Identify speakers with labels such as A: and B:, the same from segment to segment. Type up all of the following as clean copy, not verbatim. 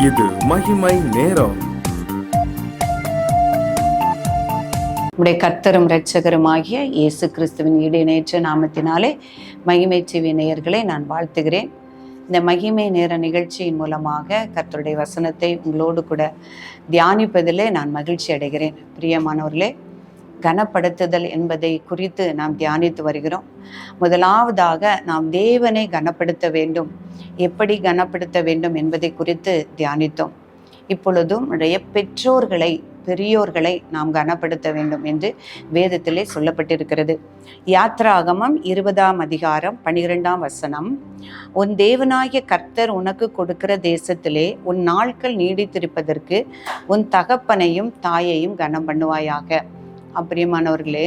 A: இது மகிமை நேரம்.
B: உடைய கர்த்தரும் இரட்சகருமாகிய இயேசு கிறிஸ்துவின் இடைநேற்ற நாமத்தினாலே மகிமை டிவி நேயர்களை நான் வாழ்த்துகிறேன். இந்த மகிமை நேர நிகழ்ச்சியின் மூலமாக கர்த்தருடைய வசனத்தை உங்களோடு கூட தியானிப்பதிலே நான் மகிழ்ச்சி அடைகிறேன். பிரியமானவர்களே, கனப்படுத்துதல் என்பதை குறித்து நாம் தியானித்து வருகிறோம். முதலாவதாக நாம் தேவனை கனப்படுத்த வேண்டும். எப்படி கனப்படுத்த வேண்டும் என்பதை குறித்து தியானித்தோம். இப்பொழுதும் உடைய பெரியோர்களை நாம் கனப்படுத்த வேண்டும் என்று வேதத்திலே சொல்லப்பட்டிருக்கிறது. யாத்ராகமம் 20ஆம் அதிகாரம் 12ஆம் வசனம், உன் தேவனாகிய கர்த்தர் உனக்கு கொடுக்கிற தேசத்திலே உன் நாட்கள் நீடித்திருப்பதற்கு உன் தகப்பனையும் தாயையும் கனம் பண்ணுவாயாக. பிரியமானவர்களே,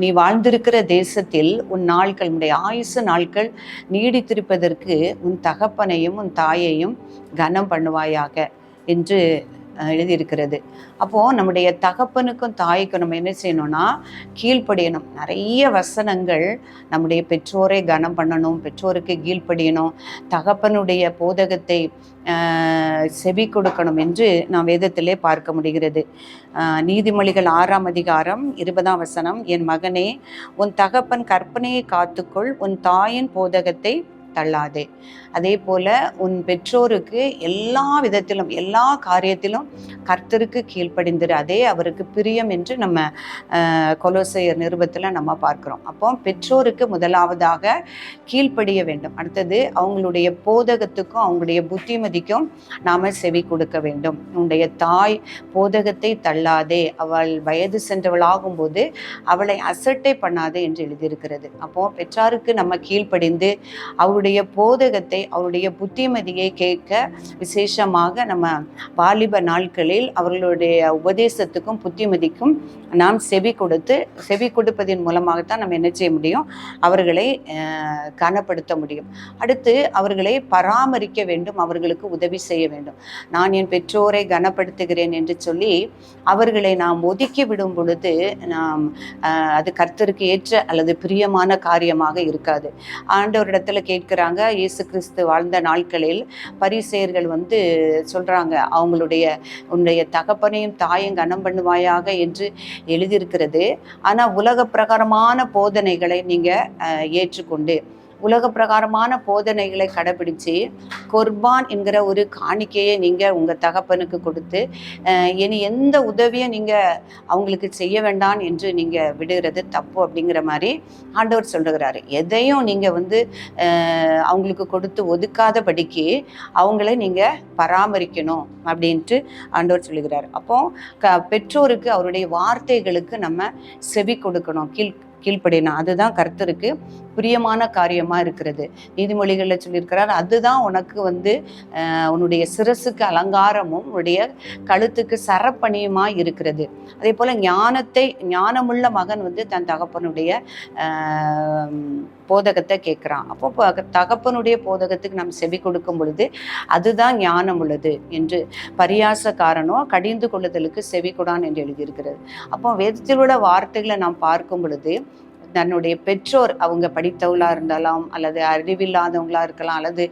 B: நீ வாழ்ந்திருக்கிற தேசத்தில் உன் நாட்கள், உன்னுடைய ஆயுசு நாட்கள் நீடித்திருப்பதற்கு உன் தகப்பனையும் உன் தாயையும் கனம் பண்ணுவாயாக என்று எழுதியிருக்கிறது. அப்போது நம்முடைய தகப்பனுக்கும் தாய்க்கும் நம்ம என்ன செய்யணும்னா கீழ்ப்படியணும். நிறைய வசனங்கள் நம்முடைய பெற்றோரை கனம் பண்ணணும், பெற்றோருக்கு கீழ்ப்படியணும், தகப்பனுடைய போதகத்தை செவி கொடுக்கணும் என்று நாம் வேதத்திலே பார்க்க முடிகிறது. நீதிமொழிகள் 6ஆம் அதிகாரம் 20ஆம் வசனம், என் மகனே, உன் தகப்பன் கற்பனையை காத்துக்கொள், உன் தாயின் போதகத்தை தள்ளாதே. அதே போல உன் பெற்றோருக்கு எல்லா விதத்திலும் எல்லா காரியத்திலும் கர்த்தருக்கு கீழ்ப்படிந்திரு, அதே அவருக்கு பிரியம் என்று நம்ம கொலோசையர் நிருபத்தில் நம்ம பார்க்கிறோம். அப்போ பெற்றோருக்கு முதலாவதாக கீழ்ப்படிய வேண்டும். அடுத்தது அவங்களுடைய போதகத்துக்கும் அவங்களுடைய புத்திமதிக்கும் நாம செவி கொடுக்க வேண்டும். உன்னுடைய தாய் போதகத்தை தள்ளாதே, அவள் வயது சென்றவளாகும் போது அவளை அசட்டை பண்ணாதே என்று எழுதியிருக்கிறது. அப்போ பெற்றாருக்கு நம்ம கீழ்ப்படிந்து அவருடைய போதகத்தை அவருடைய புத்திமதியை கேட்க, விசேஷமாக நம்ம வாலிப நாட்களில் அவர்களுடைய உபதேசத்துக்கும் புத்திமதிக்கும் நாம் செவி கொடுப்பதன் மூலமாகத்தான் நம்ம என்ன செய்ய முடியும், அவர்களை கனப்படுத்த முடியும். அடுத்து அவர்களை பராமரிக்க வேண்டும், அவர்களுக்கு உதவி செய்ய வேண்டும். நான் என் பெற்றோரை கனப்படுத்துகிறேன் என்று சொல்லி அவர்களை நாம் ஒதுக்கி விடும் பொழுது அது கர்த்தருக்கு ஏற்ற அல்லது பிரியமான காரியமாக இருக்காது. ஆண்டவரிடத்துல கேட்கிறாங்க, இயேசு கிறிஸ்து வாழ்ந்த நாட்களில் பரிசேயர்கள் சொல்றாங்க, உன்னுடைய தகப்பனையும் தாயும் கனம் பண்ணுவாயாக என்று எழுதியிருக்கிறது. ஆனா உலக பிரகாரமான போதனைகளை நீங்க ஏற்றுக்கொண்டு உலக பிரகாரமான போதனைகளை கடைபிடிச்சு குர்பான் என்கிற ஒரு காணிக்கையை நீங்க உங்க தகப்பனுக்கு கொடுத்து இனி எந்த உதவியை நீங்க அவங்களுக்கு செய்ய வேண்டாம் என்று நீங்க விடுகிறது தப்பு அப்படிங்கிற மாதிரி ஆண்டவர் சொல்லுகிறாரு. எதையும் நீங்க அவங்களுக்கு கொடுத்து ஒதுக்காதபடிக்கு அவங்களை நீங்க பராமரிக்கணும் அப்படின்ட்டு ஆண்டவர் சொல்லுகிறார். அப்போ பெற்றோருக்கு அவருடைய வார்த்தைகளுக்கு நம்ம செவி கொடுக்கணும், கீழ்ப்படியணும். அதுதான் கர்த்தருக்கு பிரியமான காரியமா இருக்கிறது. நீதிமொழிகளில் சொல்லியிருக்கிறார், அதுதான் உனக்கு உன்னுடைய சிரசுக்கு அலங்காரமும் உன்னுடைய கழுத்துக்கு சரப்பணியுமா இருக்கிறது. அதே போல ஞானமுள்ள மகன் தன் தகப்பனுடைய போதகத்தை கேட்குறான். அப்போ தகப்பனுடைய போதகத்துக்கு நாம் செவி கொடுக்கும் பொழுது அதுதான் ஞானம் உள்ளது என்று பரியாசக்காரனோ கடிந்து கொள்ளுதலுக்கு செவி கொடான் என்று எழுதியிருக்கிறது. அப்போ வேதத்தில் உள்ள வார்த்தைகளை நாம் பார்க்கும் பொழுது தன்னுடைய பெற்றோர் அவங்க படித்தவங்களா இருந்தாலும் அல்லது அறிவில்லாதவங்களா இருக்கலாம் அல்லது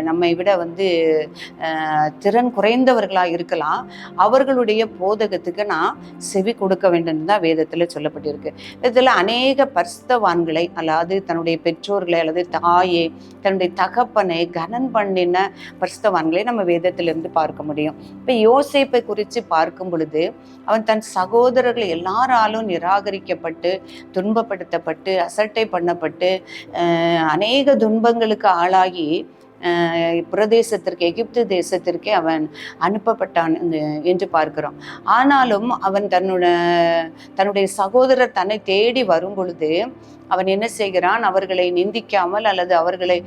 B: நம்மை விட திறன் குறைந்தவர்களா இருக்கலாம், அவர்களுடைய போதகத்துக்கு நான் செவி கொடுக்க வேண்டும் தான் வேதத்துல சொல்லப்பட்டிருக்கு. இதில் அநேக பரிசுத்தவான்களை அல்லது தன்னுடைய பெற்றோர்களை அல்லது தாயை தன்னுடைய தகப்பனை கனம் பண்ணின பரிசுத்தவான்களை நம்ம வேதத்திலிருந்து பார்க்க முடியும். இப்போ யோசேப்பை குறித்து பார்க்கும் பொழுது அவன் தன் சகோதரர்கள் எல்லாராலும் நிராகரிக்கப்பட்டு துன்பப்படுத்தப்பட்டு அசட்டை பண்ணப்பட்டு அநேக துன்பங்களுக்கு ஆளாகி பிரதேசத்திற்கு எகிப்து தேசத்திற்கே அவன் அனுப்பப்பட்டான் என்று பார்க்கிறோம். ஆனாலும் அவன் தன்னுடைய சகோதரர் தன்னை தேடி வரும் பொழுது அவன் என்ன செய்கிறான், அவர்களை நிந்திக்காமல் அல்லது அவர்களை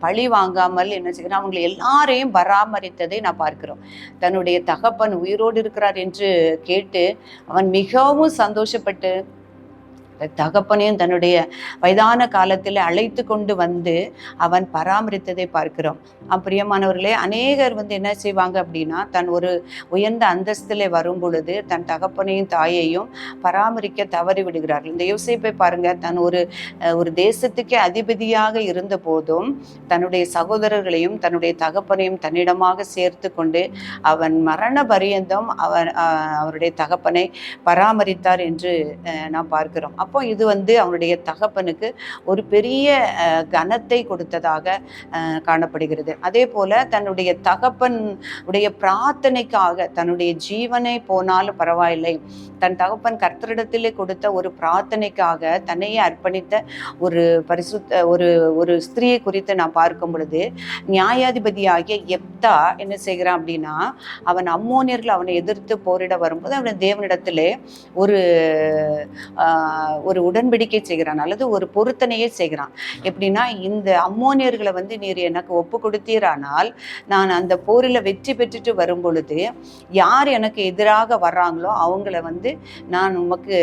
B: பழி வாங்காமல் என்ன செய்கிறான், அவங்களை எல்லாரையும் பராமரித்ததை நான் பார்க்கிறோம். தன்னுடைய தகப்பன் உயிரோடு இருக்கிறார் என்று கேட்டு அவன் மிகவும் சந்தோஷப்பட்டு தகப்பனையும் தன்னுடைய வயதான காலத்தில் அழைத்து கொண்டு வந்து அவன் பராமரித்ததை பார்க்கிறோம். பிரியமானவர்களே, அநேகர் என்ன செய்வாங்க அப்படின்னா, தன் ஒரு உயர்ந்த அந்தஸ்திலே வரும் பொழுது தன் தகப்பனையும் தாயையும் பராமரிக்க தவறி விடுகிறார்கள். இந்த யோசேப்பை பாருங்க, தன் ஒரு தேசத்துக்கே அதிபதியாக இருந்த போதும் தன்னுடைய சகோதரர்களையும் தன்னுடைய தகப்பனையும் தன்னிடமாக சேர்த்து கொண்டு அவன் மரண பரியந்தம் அவருடைய தகப்பனை பராமரித்தார் என்று நாம் பார்க்கிறோம். அப்போ இது அவனுடைய தகப்பனுக்கு ஒரு பெரிய கனத்தை கொடுத்ததாக காணப்படுகிறது. அதே போல தன்னுடைய தகப்பன் உடைய பிரார்த்தனைக்காக தன்னுடைய ஜீவனை போனாலும் பரவாயில்லை, தன் தகப்பன் கர்த்தரிடத்திலே கொடுத்த ஒரு பிரார்த்தனைக்காக தன்னையே அர்ப்பணித்த ஒரு பரிசுத்த ஒரு ஸ்திரியை குறித்து நான் பார்க்கும் பொழுது, நியாயாதிபதியாகிய எப்தா என்ன செய்கிறான் அப்படின்னா, அவன் அம்மோனியர்கள் அவனை எதிர்த்து போரிட வரும்போது அவன் தேவனிடத்திலே ஒரு உடன்படிக்கை செய்கிறான், அல்லது ஒரு பொருத்தனையே செய்கிறான். எப்படின்னா, இந்த அம்மோனியர்களை நீர் எனக்கு ஒப்பு கொடுத்தீரானால் நான் அந்த போரில் வெற்றி பெற்றுட்டு வரும் பொழுது யார் எனக்கு எதிராக வர்றாங்களோ அவங்கள நான் உமக்கு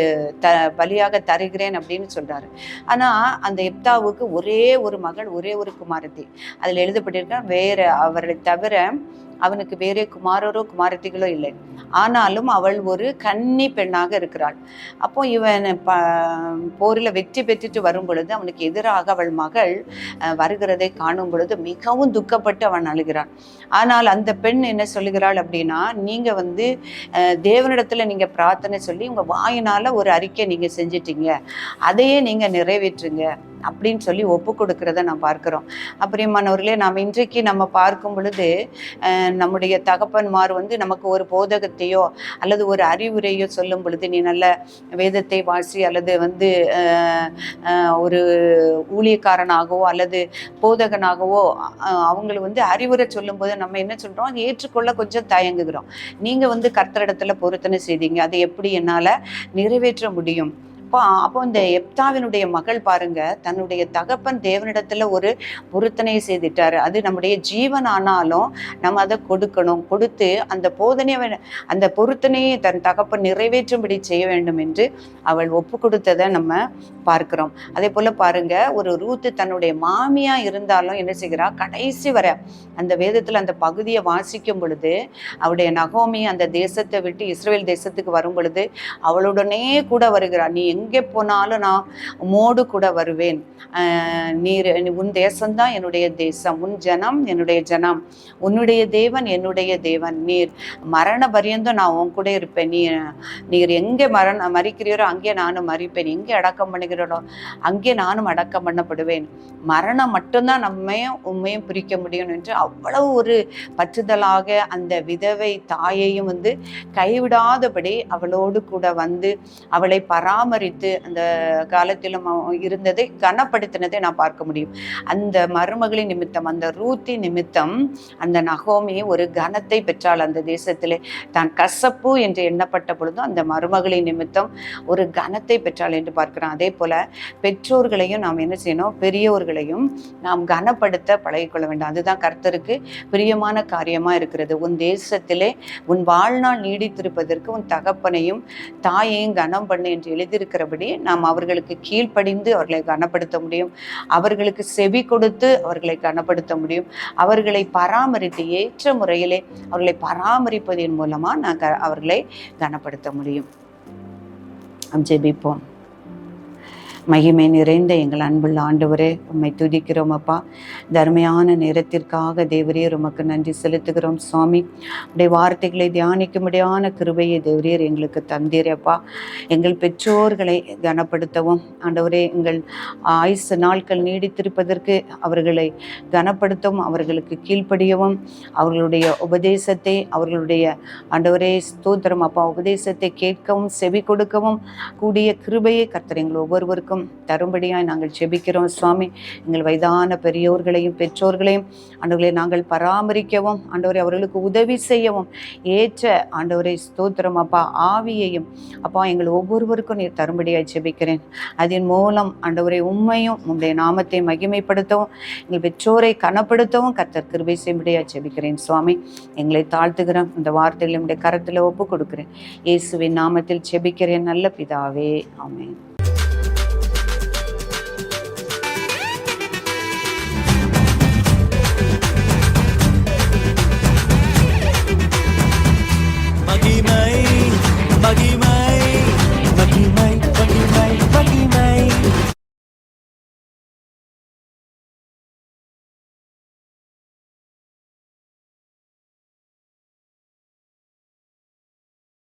B: பலியாக தருகிறேன் அப்படின்னு சொல்றாரு. ஆனா அந்த எப்தாவுக்கு ஒரே ஒரு மகள், ஒரே ஒரு குமாரத்தி. அதுல எழுதப்பட்டிருக்க, வேற அவரை தவிர அவனுக்கு வேறே குமாரரோ குமாரத்திகளோ இல்லை. ஆனாலும் அவள் ஒரு கன்னி பெண்ணாக இருக்கிறாள். அப்போ இவன் போரில் வெற்றி பெற்றுட்டு வரும் பொழுது அவனுக்கு எதிராக அவள் மகள் வருகிறதை காணும் பொழுது மிகவும் துக்கப்பட்டு அவன் அழுகிறான். ஆனால் அந்த பெண் என்ன சொல்லுகிறாள் அப்படின்னா, நீங்க தேவனிடத்துல நீங்க பிரார்த்தனை சொல்லி உங்க வாயினால ஒரு அறிக்கை நீங்க செஞ்சிட்டீங்க, அதையே நீங்க நிறைவேற்றுங்க அப்படின்னு சொல்லி ஒப்பு கொடுக்கிறத நான் பார்க்கிறோம். பிரியமானவர்களே, நாம் இன்றைக்கு நம்ம பார்க்கும் பொழுது நம்முடைய தகப்பன்மார் நமக்கு ஒரு போதகத்தையோ அல்லது ஒரு அறிவுரையோ சொல்லும் பொழுது, நீ நல்ல வேதத்தை வாசி அல்லது ஒரு ஊழியக்காரனாகவோ அல்லது போதகனாகவோ அவங்களை அறிவுரை சொல்லும் போது நம்ம என்ன சொல்றோம், அதை ஏற்றுக்கொள்ள கொஞ்சம் தயங்குகிறோம். நீங்க கர்த்தரிடத்துல பொருத்தனை செய்தீங்க, அதை எப்படி என்னால நிறைவேற்ற முடியும்? அப்போ இந்த எப்தாவினுடைய மகள் பாருங்க, தன்னுடைய தகப்பன் தேவனிடத்துல ஒரு பொருத்தனையை செய்துட்டாரு. அது நம்முடைய ஜீவன் ஆனாலும் நம்ம அதை கொடுக்கணும், கொடுத்து அந்த போதனையை அந்த பொருத்தனையை தன் தகப்பன் நிறைவேற்றும்படி செய்ய வேண்டும் என்று அவள் ஒப்பு கொடுத்ததை நம்ம பார்க்கிறோம். அதே போல பாருங்க, ஒரு ரூத்து தன்னுடைய மாமியா இருந்தாலும் என்ன செய்கிறா, கடைசி வர அந்த வேதத்துல அந்த பகுதியை வாசிக்கும் பொழுது அவளுடைய நகோமி அந்த தேசத்தை விட்டு இஸ்ரவேல் தேசத்துக்கு வரும் பொழுது அவளுடனே கூட வருகிறாள். நீ எங்கே போனாலும் நான் உம்மோடு கூட வருவேன், உன் தேசம்தான் என்னுடைய தேசம், உன் ஜனம் என்னுடைய ஜனம், உன்னுடைய தேவன் என்னுடைய தேவன், நீர் மரண பரியந்தம் நான் உன் கூட இருப்பேன், நீர் எங்கே மறிக்கிறீரோ அங்கே நானும் மறிப்பேன், எங்கே அடக்கம் பண்ணுகிறோளோ அங்கே நானும் அடக்கம் பண்ணப்படுவேன், மரணம் மட்டும்தான் நம்மையும் உண்மையும் பிரிக்க முடியும் என்று அவ்வளவு ஒரு பற்றுதலாக அந்த விதவை தாயையும் கைவிடாதபடி அவளோடு கூட அவளை பராமரித்து அந்த காலத்திலும் இருந்ததை கனப்படுத்தினதை நான் பார்க்க முடியும். அந்த மருமகளின் நிமித்தம், அந்த ரூத்தி நிமித்தம் அந்த நகோமி ஒரு கனத்தை பெற்றாள் அந்த தேசத்திலே. தான் கசப்பு என்று எண்ணப்பட்ட பொழுதும் அந்த மருமகளின் நிமித்தம் ஒரு கனத்தை பெற்றாள் என்று பார்க்கிறோம். அதே போல பெற்றோர்களையும் நாம் என்ன செய்யணும், பெரியோர்களையும் நாம் கனப்படுத்த பழகிக்கொள்ள வேண்டும். அதுதான் கர்த்தருக்கு பிரியமான காரியமா இருக்கிறது. உன் தேசத்திலே உன் வாழ்நாள் நீடித்திருப்பதற்கு உன் தகப்பனையும் தாயையும் கனம் பண்ணு என்று எழுதியிருக்கிறபடி நாம் அவர்களுக்கு கீழ்ப்படிந்து அவர்களை கனப்படுத்த முடியும், அவர்களுக்கு செவி கொடுத்து அவர்களை கனப்படுத்த முடியும், அவர்களை பராமரித்து ஏற்ற முறையிலே அவர்களை பராமரிப்பதன் மூலமா நாங்கள் அவர்களை கனப்படுத்த முடியும். ஜெபிப்போம். மகிமை நிறைந்த எங்கள் அன்புள்ள ஆண்டவரே, உம்மை துதிக்கிறோம் அப்பா. தர்மையான நேரத்திற்காக தேவரீர் உமக்கு நன்றி செலுத்துகிறோம் சுவாமி. உடைய வார்த்தைகளை தியானிக்கும்படியான கிருபையை தேவரீர் எங்களுக்கு தந்தீரப்பா. எங்கள் பெற்றோர்களை கனப்படுத்தவும் ஆண்டவரே, எங்கள் ஆயுசு நாட்கள் நீடித்திருப்பதற்கு அவர்களை கனப்படுத்தவும், அவர்களுக்கு கீழ்ப்படியவும், அவர்களுடைய உபதேசத்தை அவர்களுடைய ஆண்டவரே ஸ்தோத்திரம் அப்பா, உபதேசத்தை கேட்கவும் செவி கொடுக்கவும் கூடிய கிருபையை கர்த்தர் எங்கள் ஒவ்வொருவருக்கும் தரும்படியாய் நாங்கள் ஜெபிக்கிறோம் சுவாமி. எங்கள் வயதான பெரியோர்களையும் பெற்றோர்களையும் ஆண்டவரை நாங்கள் பராமரிக்கவும், ஆண்டவரை அவர்களுக்கு உதவி செய்யவும் ஏற்ற ஆண்டவரை ஸ்தோத்திரம் அப்பா ஆவியையும் அப்பா எங்கள் ஒவ்வொருவருக்கும் நீர் தரும்படியாய் ஜெபிக்கிறேன். அதன் மூலம் ஆண்டவரை உம்மையும் உம்முடைய நாமத்தை மகிமைப்படுத்தவும், எங்கள் பெற்றோரை கனப்படுத்தவும் கர்த்தர் கிருபை செய்யும்படியாய் ஜெபிக்கிறேன் சுவாமி. எங்களை தாழ்த்துகிறோம். இந்த வார்த்தைகளை உம்முடைய கரத்தில் ஒப்பு கொடுக்கிறேன். இயேசுவின் நாமத்தில் ஜெபிக்கிறேன் நல்ல பிதாவே, ஆமென்.
C: மகிமை